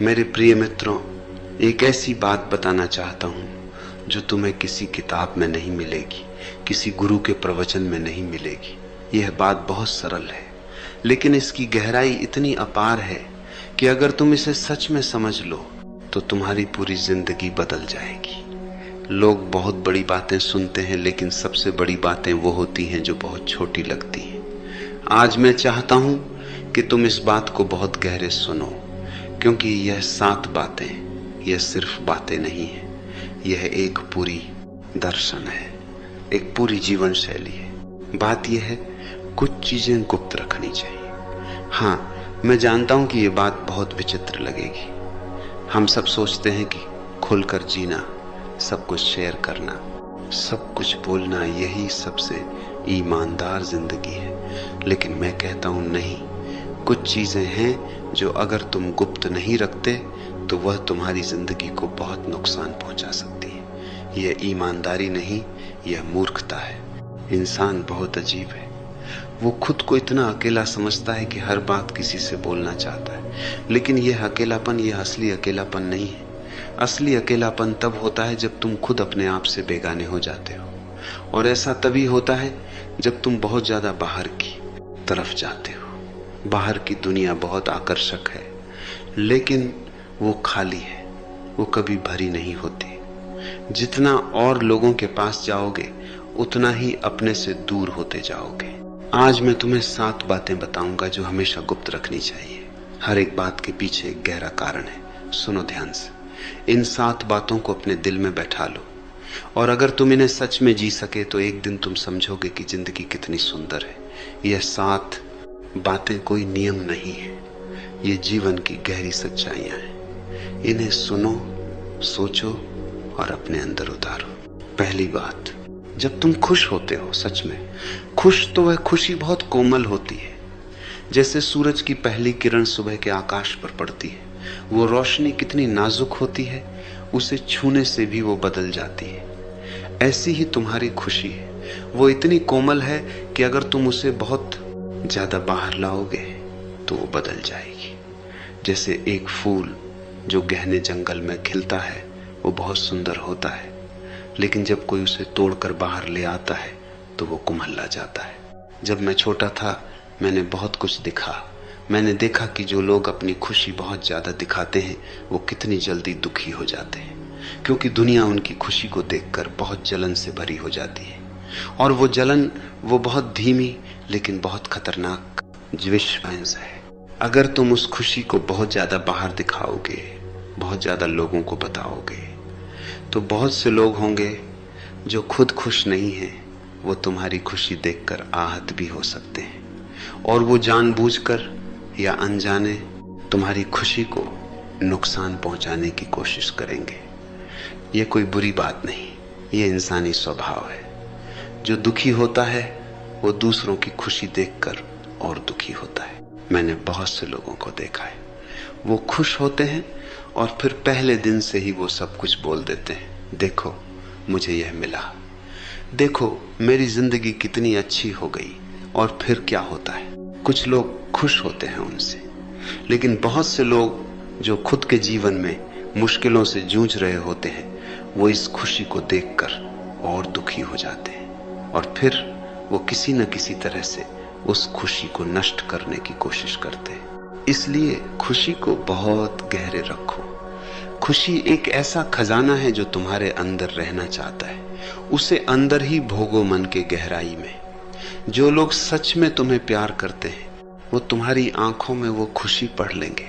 मेरे प्रिय मित्रों, एक ऐसी बात बताना चाहता हूं जो तुम्हें किसी किताब में नहीं मिलेगी, किसी गुरु के प्रवचन में नहीं मिलेगी। यह बात बहुत सरल है, लेकिन इसकी गहराई इतनी अपार है कि अगर तुम इसे सच में समझ लो तो तुम्हारी पूरी जिंदगी बदल जाएगी। लोग बहुत बड़ी बातें सुनते हैं, लेकिन सबसे बड़ी बातें वो होती हैं जो बहुत छोटी लगती हैं। आज मैं चाहता हूं कि तुम इस बात को बहुत गहरे सुनो, क्योंकि यह 7 बातें यह सिर्फ बातें नहीं है, यह एक पूरी दर्शन है, एक पूरी जीवन शैली है। बात यह है, कुछ चीजें गुप्त रखनी चाहिए। हाँ, मैं जानता हूं कि यह बात बहुत विचित्र लगेगी। हम सब सोचते हैं कि खुलकर जीना, सब कुछ शेयर करना, सब कुछ बोलना, यही सबसे ईमानदार जिंदगी है। लेकिन मैं कहता हूं नहीं, कुछ चीजें हैं जो अगर तुम गुप्त नहीं रखते तो वह तुम्हारी जिंदगी को बहुत नुकसान पहुंचा सकती है। यह ईमानदारी नहीं, यह मूर्खता है। इंसान बहुत अजीब है। वो खुद को इतना अकेला समझता है कि हर बात किसी से बोलना चाहता है, लेकिन यह अकेलापन, यह असली अकेलापन नहीं है। असली अकेलापन तब होता है जब तुम खुद अपने आप से बेगाने हो जाते हो, और ऐसा तभी होता है जब तुम बहुत ज्यादा बाहर की तरफ जाते हो। बाहर की दुनिया बहुत आकर्षक है, लेकिन वो खाली है, वो कभी भरी नहीं होती। जितना और लोगों के पास जाओगे उतना ही अपने से दूर होते जाओगे। आज मैं तुम्हें 7 बातें बताऊंगा जो हमेशा गुप्त रखनी चाहिए। हर एक बात के पीछे एक गहरा कारण है। सुनो ध्यान से। इन 7 बातों को अपने दिल में बैठा लो, और अगर तुम इन्हें सच में जी सके तो एक दिन तुम समझोगे कि जिंदगी कितनी सुंदर है। यह 7 बातें कोई नियम नहीं है, ये जीवन की गहरी सच्चाइयां हैं। इन्हें सुनो, सोचो और अपने अंदर उतारो। पहली बात, जब तुम खुश होते हो, सच में खुश, तो वह खुशी बहुत कोमल होती है। जैसे सूरज की पहली किरण सुबह के आकाश पर पड़ती है, वो रोशनी कितनी नाजुक होती है, उसे छूने से भी वो बदल जाती है। ऐसी ही तुम्हारी खुशी है, वो इतनी कोमल है कि अगर तुम उसे बहुत ज्यादा बाहर लाओगे तो वो बदल जाएगी। जैसे एक फूल जो गहने जंगल में खिलता है, वो बहुत सुंदर होता है, लेकिन जब कोई उसे तोड़कर बाहर ले आता है तो वो कुम्हला जाता है। जब मैं छोटा था, मैंने बहुत कुछ देखा। मैंने देखा कि जो लोग अपनी खुशी बहुत ज्यादा दिखाते हैं वो कितनी जल्दी दुखी हो जाते हैं, क्योंकि दुनिया उनकी खुशी को देखकर बहुत जलन से भरी हो जाती है। और वो जलन, वो बहुत धीमी लेकिन बहुत खतरनाक विष है। अगर तुम उस खुशी को बहुत ज्यादा बाहर दिखाओगे, बहुत ज्यादा लोगों को बताओगे, तो बहुत से लोग होंगे जो खुद खुश नहीं हैं, वो तुम्हारी खुशी देखकर आहत भी हो सकते हैं, और वो जानबूझकर या अनजाने तुम्हारी खुशी को नुकसान पहुंचाने की कोशिश करेंगे। ये कोई बुरी बात नहीं, ये इंसानी स्वभाव है। जो दुखी होता है वो दूसरों की खुशी देखकर और दुखी होता है। मैंने बहुत से लोगों को देखा है, वो खुश होते हैं और फिर पहले दिन से ही वो सब कुछ बोल देते हैं, देखो मुझे यह मिला, देखो मेरी जिंदगी कितनी अच्छी हो गई। और फिर क्या होता है, कुछ लोग खुश होते हैं उनसे, लेकिन बहुत से लोग जो खुद के जीवन में मुश्किलों से जूझ रहे होते हैं, वो इस खुशी को देखकर और दुखी हो जाते हैं, और फिर वो किसी न किसी तरह से उस खुशी को नष्ट करने की कोशिश करते हैं। इसलिए खुशी को बहुत गहरे रखो। खुशी एक ऐसा खजाना है जो तुम्हारे अंदर रहना चाहता है, उसे अंदर ही भोगो मन के गहराई में। जो लोग सच में तुम्हें प्यार करते हैं, वो तुम्हारी आंखों में वो खुशी पढ़ लेंगे,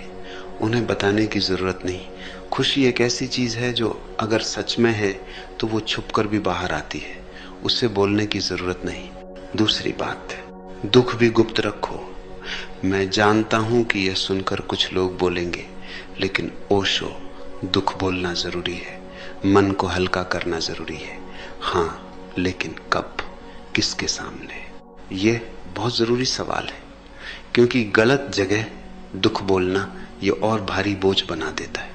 उन्हें बताने की जरूरत नहीं। खुशी एक ऐसी चीज है जो अगर सच में है तो वो छुपकर भी बाहर आती है, उसे बोलने की जरूरत नहीं। दूसरी बात, दुख भी गुप्त रखो। मैं जानता हूं कि यह सुनकर कुछ लोग बोलेंगे, लेकिन ओशो, दुख बोलना जरूरी है, मन को हल्का करना जरूरी है। हाँ, लेकिन कब, किसके सामने, यह बहुत जरूरी सवाल है, क्योंकि गलत जगह दुख बोलना ये और भारी बोझ बना देता है।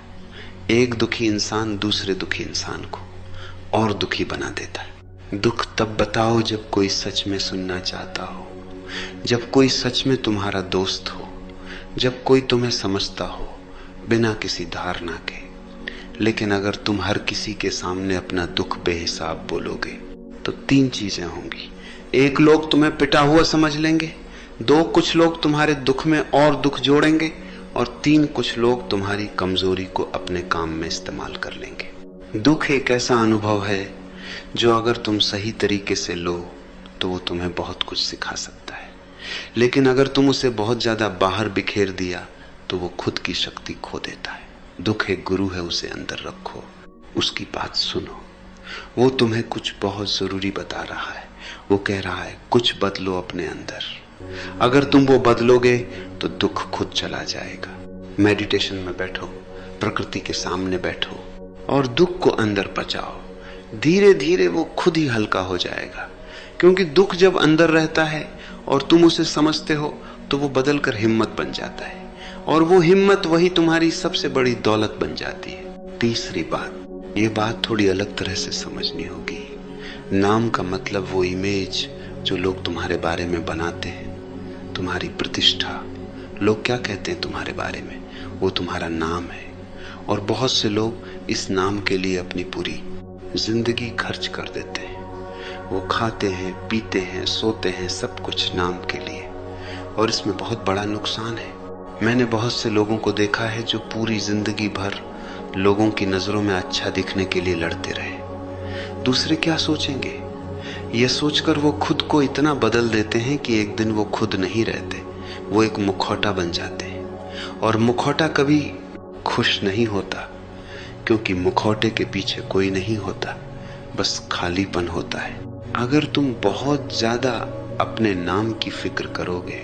एक दुखी इंसान दूसरे दुखी इंसान को और दुखी बना देता है। दुख तब बताओ जब कोई सच में सुनना चाहता हो, जब कोई सच में तुम्हारा दोस्त हो, जब कोई तुम्हें समझता हो, बिना किसी धारणा के। लेकिन अगर तुम हर किसी के सामने अपना दुख बेहिसाब बोलोगे तो तीन चीजें होंगी। एक, लोग तुम्हें पिटा हुआ समझ लेंगे। दो, कुछ लोग तुम्हारे दुख में और दुख जोड़ेंगे। और तीन, कुछ लोग तुम्हारी कमजोरी को अपने काम में इस्तेमाल कर लेंगे। दुख एक ऐसा अनुभव है जो अगर तुम सही तरीके से लो तो वो तुम्हें बहुत कुछ सिखा सकता है, लेकिन अगर तुम उसे बहुत ज्यादा बाहर बिखेर दिया तो वो खुद की शक्ति खो देता है। दुख एक गुरु है, उसे अंदर रखो, उसकी बात सुनो। वो तुम्हें कुछ बहुत जरूरी बता रहा है। वो कह रहा है कुछ बदलो अपने अंदर। अगर तुम वो बदलोगे तो दुख खुद चला जाएगा। मेडिटेशन में बैठो, प्रकृति के सामने बैठो और दुख को अंदर पचाओ। धीरे धीरे वो खुद ही हल्का हो जाएगा, क्योंकि दुख जब अंदर रहता है और तुम उसे समझते हो तो वो बदलकर हिम्मत बन जाता है, और वो हिम्मत वही तुम्हारी सबसे बड़ी दौलत बन जाती है। तीसरी बात, ये बात थोड़ी अलग तरह से समझनी होगी। नाम का मतलब वो इमेज जो लोग तुम्हारे बारे में बनाते हैं, तुम्हारी प्रतिष्ठा। लोग क्या कहते हैं तुम्हारे बारे में, वो तुम्हारा नाम है। और बहुत से लोग इस नाम के लिए अपनी पूरी जिंदगी खर्च कर देते हैं। वो खाते हैं, पीते हैं, सोते हैं, सब कुछ नाम के लिए, और इसमें बहुत बड़ा नुकसान है। मैंने बहुत से लोगों को देखा है जो पूरी जिंदगी भर लोगों की नजरों में अच्छा दिखने के लिए लड़ते रहे। दूसरे क्या सोचेंगे, यह सोचकर वो खुद को इतना बदल देते हैं कि एक दिन वो खुद नहीं रहते, वो एक मुखौटा बन जाते हैं। और मुखौटा कभी खुश नहीं होता, क्योंकि मुखौटे के पीछे कोई नहीं होता, बस खालीपन होता है। अगर तुम बहुत ज्यादा अपने नाम की फिक्र करोगे,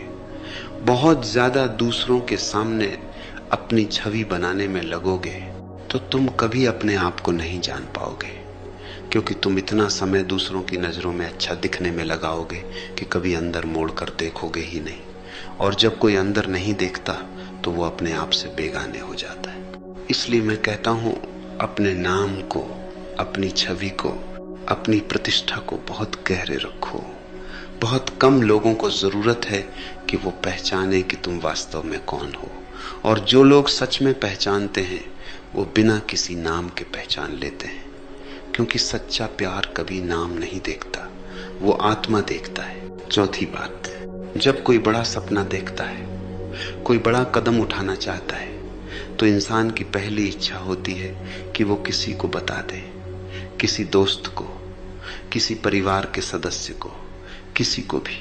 बहुत ज्यादा दूसरों के सामने अपनी छवि बनाने में लगोगे, तो तुम कभी अपने आप को नहीं जान पाओगे, क्योंकि तुम इतना समय दूसरों की नजरों में अच्छा दिखने में लगाओगे कि कभी अंदर मोड़ कर देखोगे ही नहीं। और जब कोई अंदर नहीं देखता तो वो अपने आप से बेगाने हो जाता है। इसलिए मैं कहता हूं, अपने नाम को, अपनी छवि को, अपनी प्रतिष्ठा को बहुत गहरे रखो। बहुत कम लोगों को जरूरत है कि वो पहचाने कि तुम वास्तव में कौन हो, और जो लोग सच में पहचानते हैं वो बिना किसी नाम के पहचान लेते हैं, क्योंकि सच्चा प्यार कभी नाम नहीं देखता, वो आत्मा देखता है। चौथी बात, जब कोई बड़ा सपना देखता है, कोई बड़ा कदम उठाना चाहता है, तो इंसान की पहली इच्छा होती है कि वो किसी को बता दे, किसी दोस्त को, किसी परिवार के सदस्य को, किसी को भी,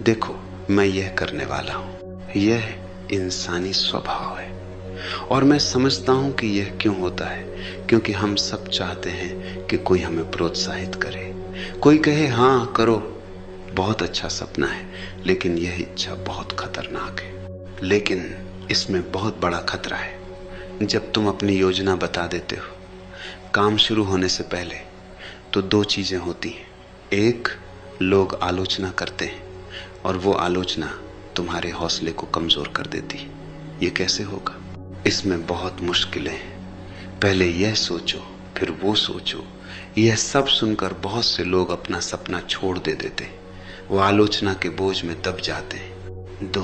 देखो मैं यह करने वाला हूं। यह इंसानी स्वभाव है, और मैं समझता हूं कि यह क्यों होता है, क्योंकि हम सब चाहते हैं कि कोई हमें प्रोत्साहित करे, कोई कहे हाँ करो, बहुत अच्छा सपना है। लेकिन यह इच्छा बहुत खतरनाक है। लेकिन इसमें बहुत बड़ा खतरा है। जब तुम अपनी योजना बता देते हो काम शुरू होने से पहले, तो दो चीजें होती हैं। एक, लोग आलोचना करते हैं, और वो आलोचना तुम्हारे हौसले को कमजोर कर देती है। ये कैसे होगा? इसमें बहुत मुश्किलें हैं। पहले यह सोचो, फिर वो सोचो। यह सब सुनकर बहुत से लोग अपना सपना छोड़ देते, वो आलोचना के बोझ में दब जाते हैं। दो,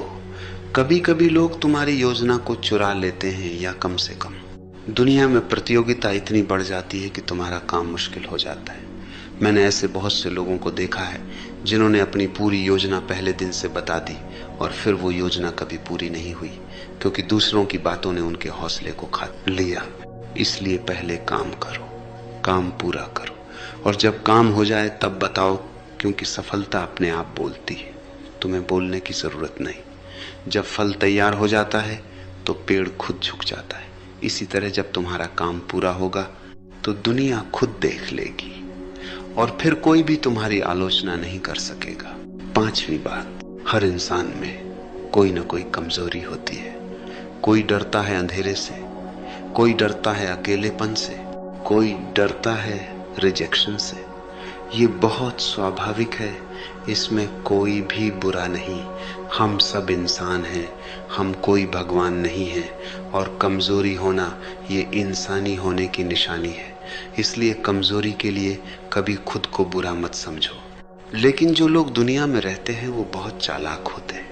कभी कभी लोग तुम्हारी योजना को चुरा लेते हैं, या कम से कम दुनिया में प्रतियोगिता इतनी बढ़ जाती है कि तुम्हारा काम मुश्किल हो जाता है। मैंने ऐसे बहुत से लोगों को देखा है जिन्होंने अपनी पूरी योजना पहले दिन से बता दी, और फिर वो योजना कभी पूरी नहीं हुई, क्योंकि दूसरों की बातों ने उनके हौसले को खा लिया। इसलिए पहले काम करो, काम पूरा करो, और जब काम हो जाए तब बताओ, क्योंकि सफलता अपने आप बोलती है, तुम्हें बोलने की जरूरत नहीं। जब फल तैयार हो जाता है तो पेड़ खुद झुक जाता है। इसी तरह जब तुम्हारा काम पूरा होगा तो दुनिया खुद देख लेगी, और फिर कोई भी तुम्हारी आलोचना नहीं कर सकेगा। पांचवी बात, हर इंसान में कोई न कोई कमजोरी होती है। कोई डरता है अंधेरे से, कोई डरता है अकेलेपन से, कोई डरता है रिजेक्शन से। ये बहुत स्वाभाविक है, इसमें कोई भी बुरा नहीं। हम सब इंसान हैं, हम कोई भगवान नहीं है, और कमजोरी होना ये इंसानी होने की निशानी है। इसलिए कमजोरी के लिए कभी खुद को बुरा मत समझो। लेकिन जो लोग दुनिया में रहते हैं वो बहुत चालाक होते हैं।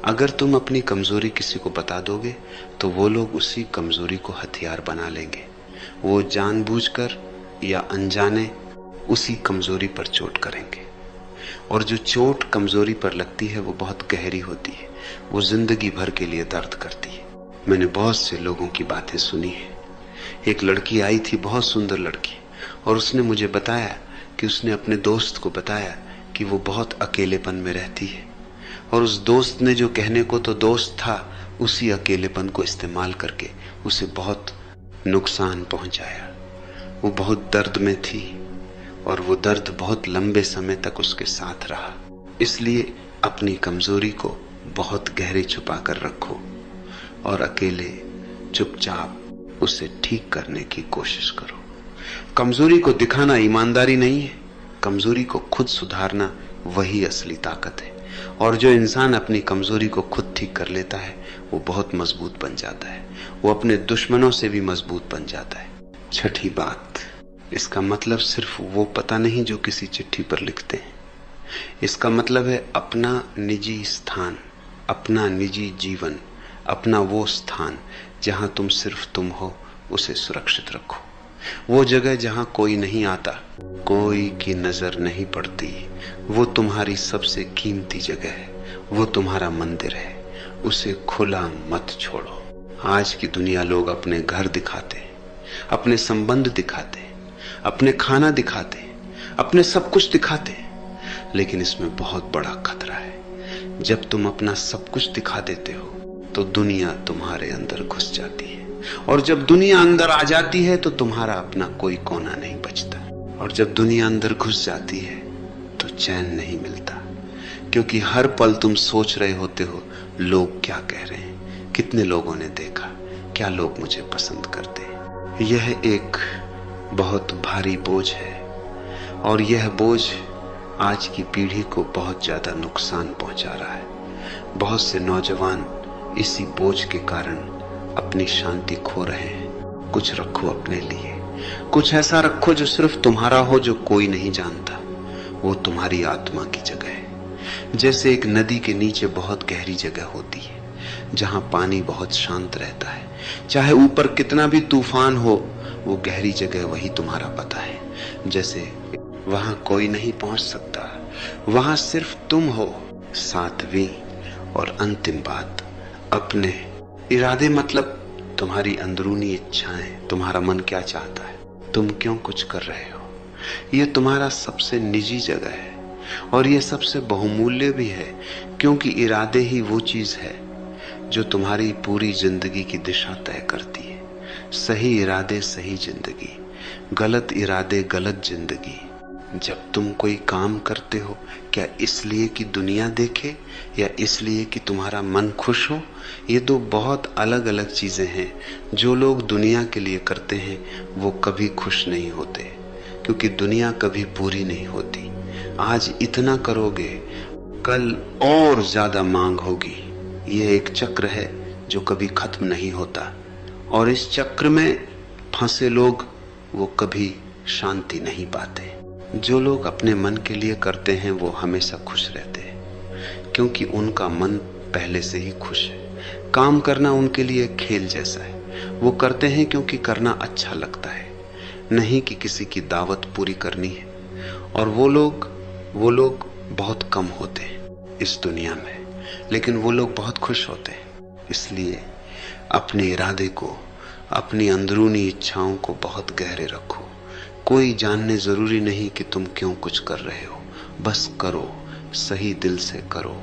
अगर तुम अपनी कमजोरी किसी को बता दोगे तो वो लोग उसी कमजोरी को हथियार बना लेंगे। वो जानबूझकर या अनजाने उसी कमजोरी पर चोट करेंगे। और जो चोट कमजोरी पर लगती है वो बहुत गहरी होती है, वो जिंदगी भर के लिए दर्द करती है। मैंने बहुत से लोगों की बातें सुनी है। एक लड़की आई थी, बहुत सुंदर लड़की, और उसने मुझे बताया कि उसने अपने दोस्त को बताया कि वो बहुत अकेलेपन में रहती है, और उस दोस्त ने जो कहने को तो दोस्त था, उसी अकेलेपन को इस्तेमाल करके उसे बहुत नुकसान पहुंचाया। वो बहुत दर्द में थी और वो दर्द बहुत लंबे समय तक उसके साथ रहा। इसलिए अपनी कमजोरी को बहुत गहरे छुपा कर रखो और अकेले चुपचाप उसे ठीक करने की कोशिश करो। कमजोरी को दिखाना ईमानदारी नहीं है, कमजोरी को खुद सुधारना वही असली ताकत है। और जो इंसान अपनी कमजोरी को खुद ठीक कर लेता है वो बहुत मजबूत बन जाता है, वो अपने दुश्मनों से भी मजबूत बन जाता है। छठी बात, इसका मतलब सिर्फ वो पता नहीं जो किसी चिट्ठी पर लिखते हैं। इसका मतलब है अपना निजी स्थान, अपना निजी जीवन, अपना वो स्थान जहां तुम सिर्फ तुम हो, उसे सुरक्षित रखो। वो जगह जहां कोई नहीं आता, कोई की नजर नहीं पड़ती, वो तुम्हारी सबसे कीमती जगह है, वो तुम्हारा मंदिर है। उसे खुला मत छोड़ो। आज की दुनिया लोग अपने घर दिखाते, अपने संबंध दिखाते, अपने खाना दिखाते, अपने सब कुछ दिखाते, लेकिन इसमें बहुत बड़ा खतरा है। जब तुम अपना सब कुछ दिखा देते हो तो दुनिया तुम्हारे अंदर घुस जाती है, और जब दुनिया अंदर आ जाती है तो तुम्हारा अपना कोई कोना नहीं बचता। और जब दुनिया अंदर घुस जाती है तो चैन नहीं मिलता, क्योंकि हर पल तुम सोच रहे होते हो लोग क्या कह रहे हैं, कितने लोगों ने देखा, क्या लोग मुझे पसंद करते हैं। यह एक बहुत भारी बोझ है, और यह बोझ आज की पीढ़ी को बहुत ज्यादा नुकसान पहुंचा रहा है। बहुत से नौजवान इसी बोझ के कारण अपनी शांति खो रहे हैं। कुछ रखो अपने लिए, कुछ ऐसा रखो जो सिर्फ तुम्हारा हो, जो कोई नहीं जानता। वो तुम्हारी आत्मा की जगह है। जैसे एक नदी के नीचे बहुत गहरी जगह होती है जहां पानी बहुत शांत रहता है, चाहे ऊपर कितना भी तूफान हो, वो गहरी जगह वही तुम्हारा पता है। जैसे वहां कोई नहीं पहुंच सकता, वहां सिर्फ तुम हो। सातवीं और अंतिम बात, अपने इरादे, मतलब तुम्हारी अंदरूनी इच्छाएं, तुम्हारा मन क्या चाहता है, तुम क्यों कुछ कर रहे हो, यह तुम्हारा सबसे निजी जगह है और यह सबसे बहुमूल्य भी है, क्योंकि इरादे ही वो चीज है जो तुम्हारी पूरी जिंदगी की दिशा तय करती है। सही इरादे सही जिंदगी, गलत इरादे गलत जिंदगी। जब तुम कोई काम करते हो, क्या इसलिए कि दुनिया देखे या इसलिए कि तुम्हारा मन खुश हो? ये दो बहुत अलग अलग चीजें हैं। जो लोग दुनिया के लिए करते हैं वो कभी खुश नहीं होते, क्योंकि दुनिया कभी पूरी नहीं होती। आज इतना करोगे, कल और ज्यादा मांग होगी। यह एक चक्र है जो कभी खत्म नहीं होता, और इस चक्र में फंसे लोग वो कभी शांति नहीं पाते। जो लोग अपने मन के लिए करते हैं वो हमेशा खुश रहते हैं, क्योंकि उनका मन पहले से ही खुश है। काम करना उनके लिए खेल जैसा है, वो करते हैं क्योंकि करना अच्छा लगता है, नहीं कि किसी की दावत पूरी करनी है। और वो लोग बहुत कम होते हैं इस दुनिया में, लेकिन वो लोग बहुत खुश होते हैं। इसलिए अपने इरादे को, अपनी अंदरूनी इच्छाओं को बहुत गहरे रखो। कोई जानने जरूरी नहीं कि तुम क्यों कुछ कर रहे हो, बस करो, सही दिल से करो।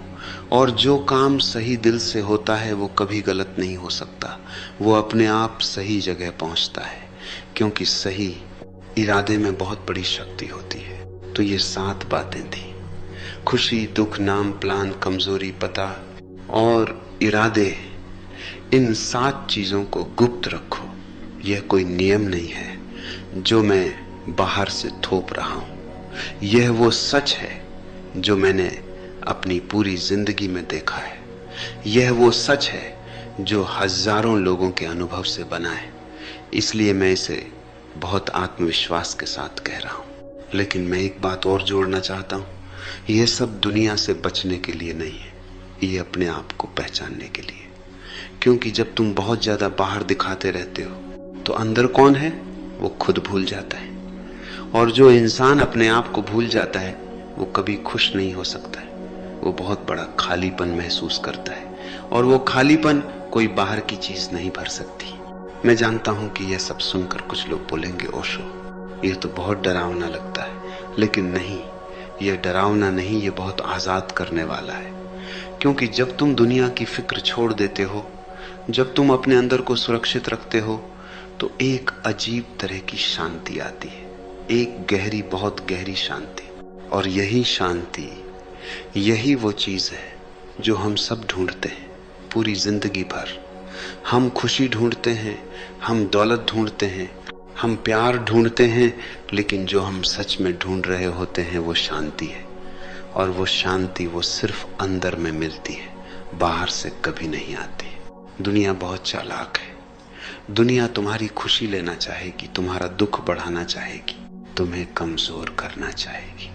और जो काम सही दिल से होता है वो कभी गलत नहीं हो सकता, वो अपने आप सही जगह पहुंचता है, क्योंकि सही इरादे में बहुत बड़ी शक्ति होती है। तो ये 7 बातें थी, खुशी, दुख, नाम, प्लान, कमजोरी, पता और इरादे। इन 7 चीजों को गुप्त रखो। यह कोई नियम नहीं है जो मैं बाहर से थोप रहा हूं, यह वो सच है जो मैंने अपनी पूरी जिंदगी में देखा है। यह वो सच है जो हजारों लोगों के अनुभव से बना है। इसलिए मैं इसे बहुत आत्मविश्वास के साथ कह रहा हूं। लेकिन मैं एक बात और जोड़ना चाहता हूं, यह सब दुनिया से बचने के लिए नहीं है, ये अपने आप को पहचानने के लिए। क्योंकि जब तुम बहुत ज्यादा बाहर दिखाते रहते हो तो अंदर कौन है वो खुद भूल जाता है। और जो इंसान अपने आप को भूल जाता है वो कभी खुश नहीं हो सकता है। वो बहुत बड़ा खालीपन महसूस करता है और वो खालीपन कोई बाहर की चीज नहीं भर सकती। मैं जानता हूं कि यह सब सुनकर कुछ लोग बोलेंगे, ओशो यह तो बहुत डरावना लगता है। लेकिन नहीं, यह डरावना नहीं, यह बहुत आजाद करने वाला है। क्योंकि जब तुम दुनिया की फिक्र छोड़ देते हो, जब तुम अपने अंदर को सुरक्षित रखते हो, तो एक अजीब तरह की शांति आती है, एक गहरी, बहुत गहरी शांति। और यही शांति, यही वो चीज है जो हम सब ढूंढते हैं पूरी जिंदगी भर। हम खुशी ढूंढते हैं, हम दौलत ढूंढते हैं, हम प्यार ढूंढते हैं, लेकिन जो हम सच में ढूंढ रहे होते हैं वो शांति है। और वो शांति वो सिर्फ अंदर में मिलती है, बाहर से कभी नहीं आती। दुनिया बहुत चालाक है। दुनिया तुम्हारी खुशी लेना चाहेगी, तुम्हारा दुख बढ़ाना चाहेगी, तुम्हें कमजोर करना चाहेगी।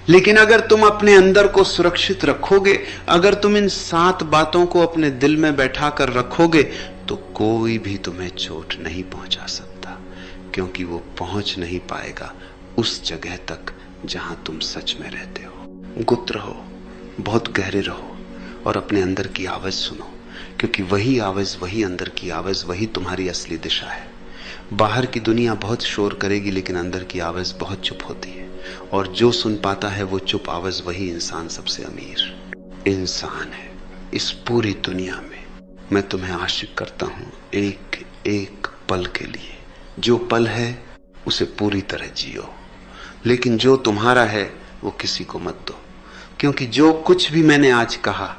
लेकिन अगर तुम अपने अंदर को सुरक्षित रखोगे, अगर तुम इन 7 बातों को अपने दिल में बैठा कर रखोगे, तो कोई भी तुम्हें चोट नहीं पहुंचा सकता, क्योंकि वो पहुंच नहीं पाएगा उस जगह तक जहां तुम सच में रहते हो। गुप्त रहो, बहुत गहरे रहो और अपने अंदर की आवाज सुनो, क्योंकि वही आवाज, वही अंदर की आवाज, वही तुम्हारी असली दिशा है। बाहर की दुनिया बहुत शोर करेगी, लेकिन अंदर की आवाज बहुत चुप होती है। और जो सुन पाता है वो चुप आवाज, वही इंसान सबसे अमीर इंसान है इस पूरी दुनिया में। मैं तुम्हें आशिक करता हूं एक एक पल के लिए। जो पल है उसे पूरी तरह जियो, लेकिन जो तुम्हारा है वो किसी को मत दो। क्योंकि जो कुछ भी मैंने आज कहा,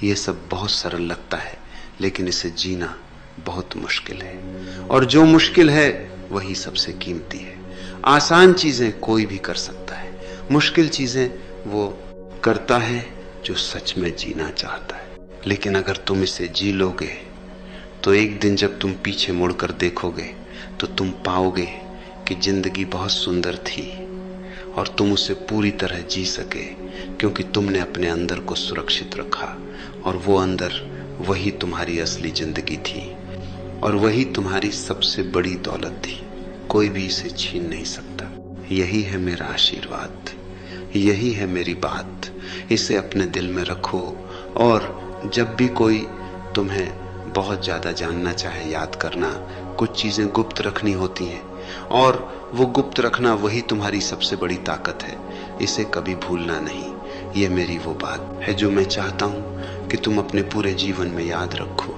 यह सब बहुत सरल लगता है, लेकिन इसे जीना बहुत मुश्किल है। और जो मुश्किल है वही सबसे कीमती है। आसान चीजें कोई भी कर सकता है, मुश्किल चीजें वो करता है जो सच में जीना चाहता है। लेकिन अगर तुम इसे जी लोगे, तो एक दिन जब तुम पीछे मुड़कर देखोगे तो तुम पाओगे कि जिंदगी बहुत सुंदर थी और तुम उसे पूरी तरह जी सके, क्योंकि तुमने अपने अंदर को सुरक्षित रखा। और वो अंदर, वही तुम्हारी असली जिंदगी थी और वही तुम्हारी सबसे बड़ी दौलत थी। कोई भी इसे छीन नहीं सकता। यही है मेरा आशीर्वाद, यही है मेरी बात। इसे अपने दिल में रखो और जब भी कोई तुम्हें बहुत ज्यादा जानना चाहे, याद करना, कुछ चीजें गुप्त रखनी होती हैं और वो गुप्त रखना वही तुम्हारी सबसे बड़ी ताकत है। इसे कभी भूलना नहीं। ये मेरी वो बात है जो मैं चाहता हूं कि तुम अपने पूरे जीवन में याद रखो।